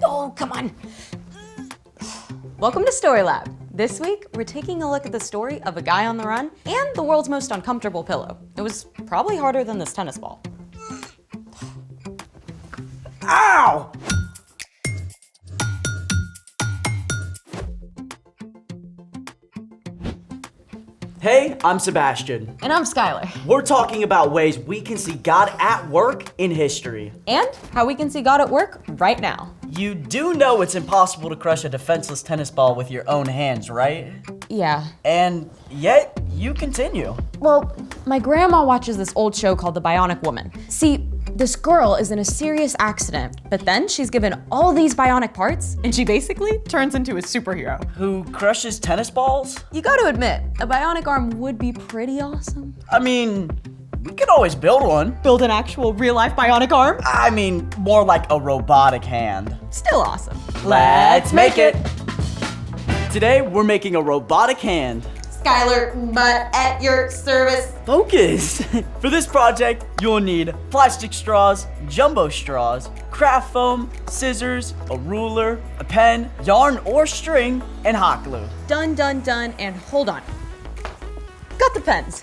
Oh, come on. Welcome to Story Lab. This week, we're taking a look at the story of a guy on the run and the world's most uncomfortable pillow. It was probably harder than this tennis ball. Ow! Hey, I'm Sebastian. And I'm Skylar. We're talking about ways we can see God at work in history. And how we can see God at work right now. You do know it's impossible to crush a defenseless tennis ball with your own hands, right? Yeah. And yet, you continue. Well, my grandma watches this old show called The Bionic Woman. See, this girl is in a serious accident, but then she's given all these bionic parts, and she basically turns into a superhero. Who crushes tennis balls? You gotta admit, a bionic arm would be pretty awesome. I mean, we could always build one. Build an actual real-life bionic arm? I mean, more like a robotic hand. Still awesome. Let's make it! Today, we're making a robotic hand. Skylar, but at your service. Focus! For this project, you'll need plastic straws, jumbo straws, craft foam, scissors, a ruler, a pen, yarn or string, and hot glue. Done, and hold on. Got the pens.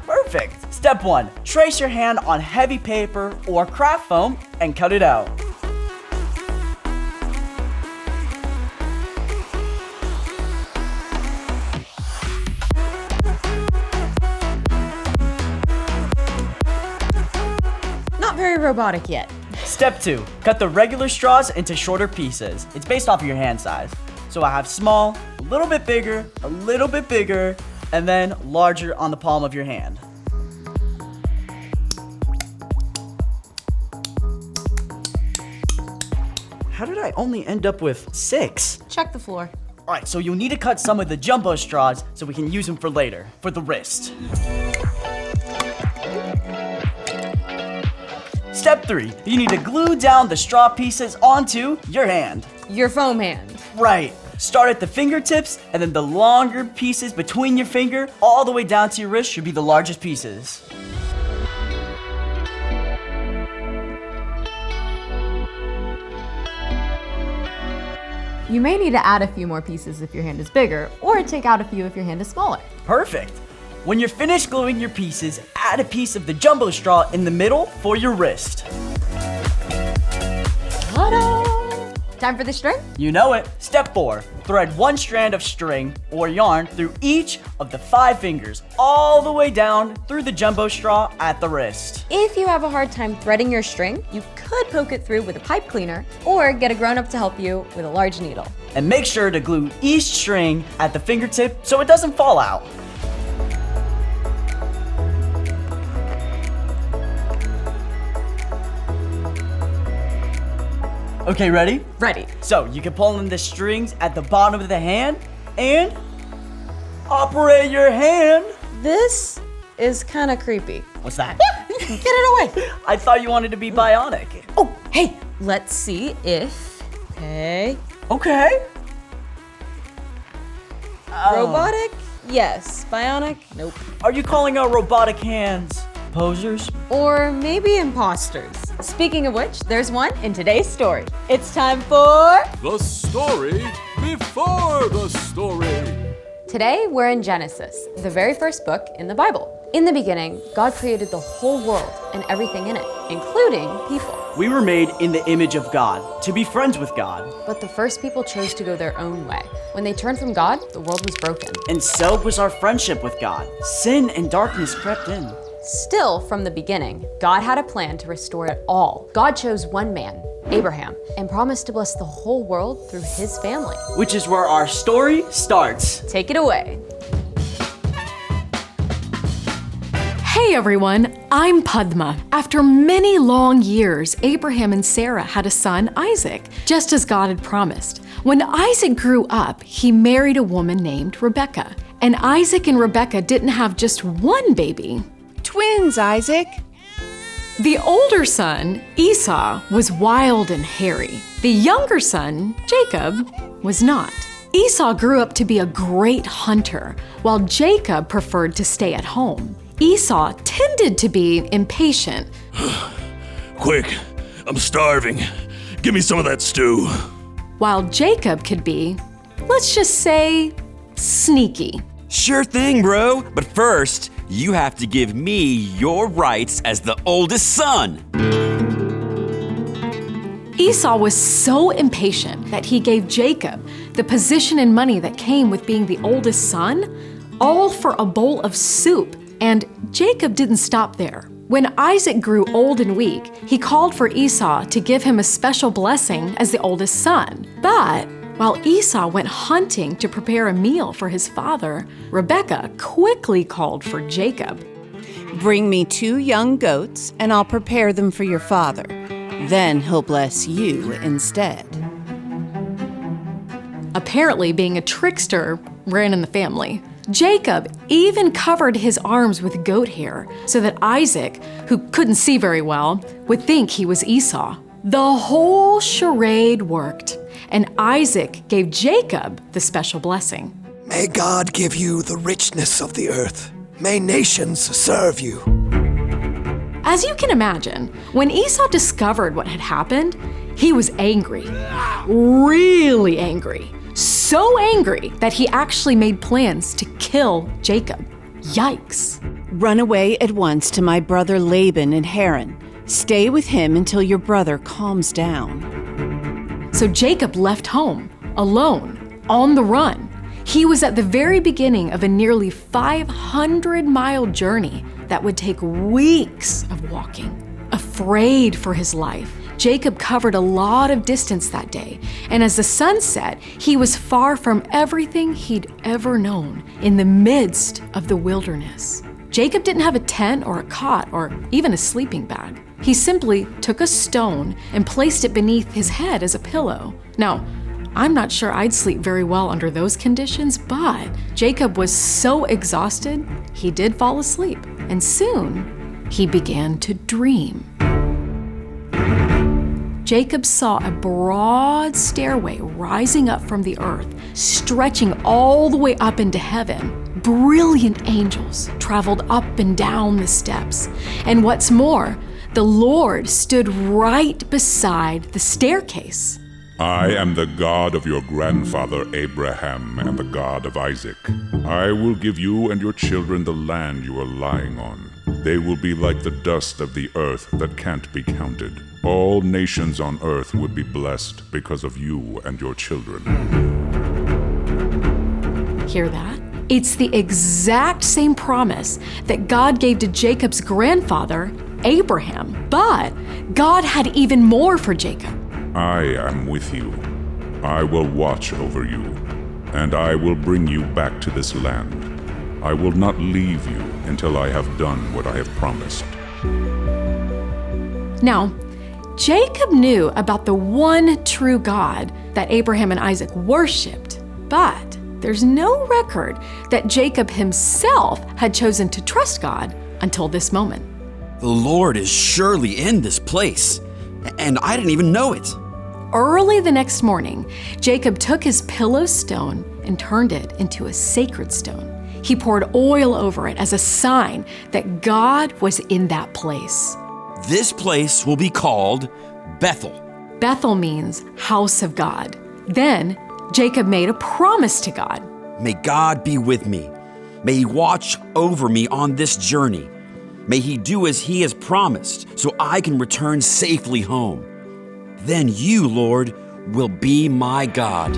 Perfect! Step 1. Trace your hand on heavy paper or craft foam and cut it out. Not very robotic yet. Step 2. Cut the regular straws into shorter pieces. It's based off of your hand size. So I have small, a little bit bigger, and then larger on the palm of your hand. How did I only end up with 6? Check the floor. Alright, so you'll need to cut some of the jumbo straws so we can use them for later, for the wrist. Step 3. You need to glue down the straw pieces onto your hand. Your foam hand. Right. Start at the fingertips, and then the longer pieces between your finger all the way down to your wrist should be the largest pieces. You may need to add a few more pieces if your hand is bigger, or take out a few if your hand is smaller. Perfect. When you're finished gluing your pieces, add a piece of the jumbo straw in the middle for your wrist. Ta-da! Time for the string? You know it. Step 4. Thread one strand of string or yarn through each of the 5 fingers, all the way down through the jumbo straw at the wrist. If you have a hard time threading your string, you could poke it through with a pipe cleaner, or get a grown-up to help you with a large needle. And make sure to glue each string at the fingertip so it doesn't fall out. Okay, ready? Ready. So you can pull in the strings at the bottom of the hand and operate your hand. This is kind of creepy. What's that? Get it away. I thought you wanted to be bionic. Oh, hey, let's see if, okay. Robotic? Yes. Bionic? Nope. Are you calling our robotic hands posers? Or maybe imposters. Speaking of which, there's one in today's story. It's time for... The story before the story. Today, we're in Genesis, the very first book in the Bible. In the beginning, God created the whole world and everything in it, including people. We were made in the image of God, to be friends with God. But the first people chose to go their own way. When they turned from God, the world was broken. And so was our friendship with God. Sin and darkness crept in. Still, from the beginning, God had a plan to restore it all. God chose one man, Abraham, and promised to bless the whole world through his family. Which is where our story starts. Take it away. Hey everyone, I'm Padma. After many long years, Abraham and Sarah had a son, Isaac, just as God had promised. When Isaac grew up, he married a woman named Rebecca. And Isaac and Rebecca didn't have just one baby. Twins, Isaac. The older son, Esau, was wild and hairy. The younger son, Jacob, was not. Esau grew up to be a great hunter, while Jacob preferred to stay at home. Esau tended to be impatient. Quick, I'm starving. Give me some of that stew. While Jacob could be, let's just say, sneaky. Sure thing, bro. But first, you have to give me your rights as the oldest son. Esau was so impatient that he gave Jacob the position and money that came with being the oldest son, all for a bowl of soup. And Jacob didn't stop there. When Isaac grew old and weak, he called for Esau to give him a special blessing as the oldest son. But while Esau went hunting to prepare a meal for his father, Rebekah quickly called for Jacob. Bring me 2 young goats, and I'll prepare them for your father. Then he'll bless you instead. Apparently, being a trickster ran in the family. Jacob even covered his arms with goat hair so that Isaac, who couldn't see very well, would think he was Esau. The whole charade worked, and Isaac gave Jacob the special blessing. May God give you the richness of the earth. May nations serve you. As you can imagine, when Esau discovered what had happened, he was angry. Really angry. So angry that he actually made plans to kill Jacob. Yikes. Run away at once to my brother Laban in Haran. Stay with him until your brother calms down. So Jacob left home, alone, on the run. He was at the very beginning of a nearly 500-mile journey that would take weeks of walking. Afraid for his life, Jacob covered a lot of distance that day, and as the sun set, he was far from everything he'd ever known, in the midst of the wilderness. Jacob didn't have a tent or a cot or even a sleeping bag. He simply took a stone and placed it beneath his head as a pillow. Now, I'm not sure I'd sleep very well under those conditions, but Jacob was so exhausted, he did fall asleep, and soon he began to dream. Jacob saw a broad stairway rising up from the earth, stretching all the way up into heaven. Brilliant angels traveled up and down the steps. And what's more, the Lord stood right beside the staircase. I am the God of your grandfather Abraham and the God of Isaac. I will give you and your children the land you are lying on. They will be like the dust of the earth that can't be counted. All nations on earth would be blessed because of you and your children. Hear that? It's the exact same promise that God gave to Jacob's grandfather, Abraham. But God had even more for Jacob. I am with you. I will watch over you, and I will bring you back to this land. I will not leave you until I have done what I have promised. Now, Jacob knew about the one true God that Abraham and Isaac worshipped, but there's no record that Jacob himself had chosen to trust God until this moment. The Lord is surely in this place, and I didn't even know it. Early the next morning, Jacob took his pillow stone and turned it into a sacred stone. He poured oil over it as a sign that God was in that place. This place will be called Bethel. Bethel means house of God. Then Jacob made a promise to God. May God be with me. May He watch over me on this journey. May He do as He has promised so I can return safely home. Then you, Lord, will be my God.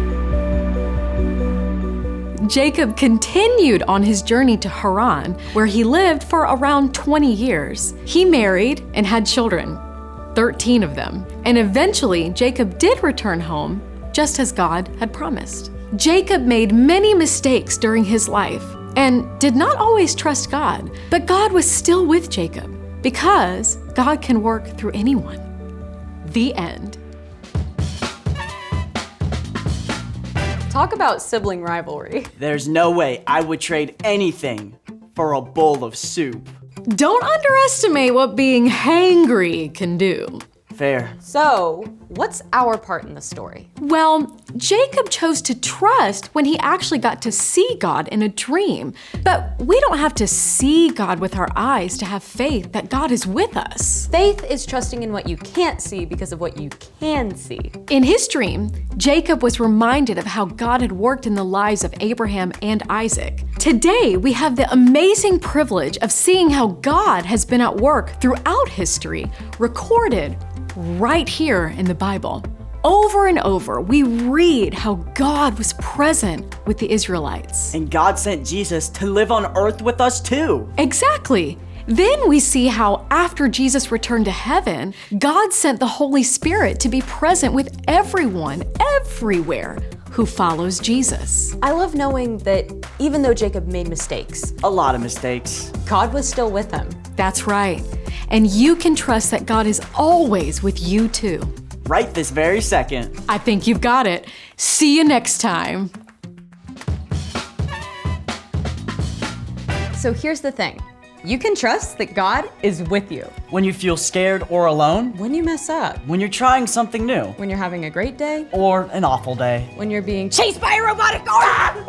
Jacob continued on his journey to Haran, where he lived for around 20 years. He married and had children, 13 of them. And eventually, Jacob did return home, just as God had promised. Jacob made many mistakes during his life and did not always trust God, but God was still with Jacob because God can work through anyone. The end. Talk about sibling rivalry. There's no way I would trade anything for a bowl of soup. Don't underestimate what being hangry can do. Fair. So, what's our part in the story? Well, Jacob chose to trust when he actually got to see God in a dream. But we don't have to see God with our eyes to have faith that God is with us. Faith is trusting in what you can't see because of what you can see. In his dream, Jacob was reminded of how God had worked in the lives of Abraham and Isaac. Today, we have the amazing privilege of seeing how God has been at work throughout history, recorded right here in the Bible. Over and over, we read how God was present with the Israelites. And God sent Jesus to live on earth with us too. Exactly. Then we see how after Jesus returned to heaven, God sent the Holy Spirit to be present with everyone, everywhere, who follows Jesus. I love knowing that even though Jacob made mistakes, A lot of mistakes. God was still with him. That's right. And you can trust that God is always with you too. Right this very second. I think you've got it. See you next time. So here's the thing. You can trust that God is with you. When you feel scared or alone, When you mess up, when you're trying something new, when you're having a great day, or an awful day. when you're being chased by a robotic arm.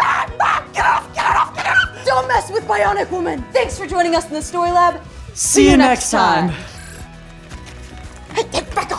Get off! Don't mess with Bionic Woman. Thanks for joining us in the Story Lab. See you next time. Hey, get back off!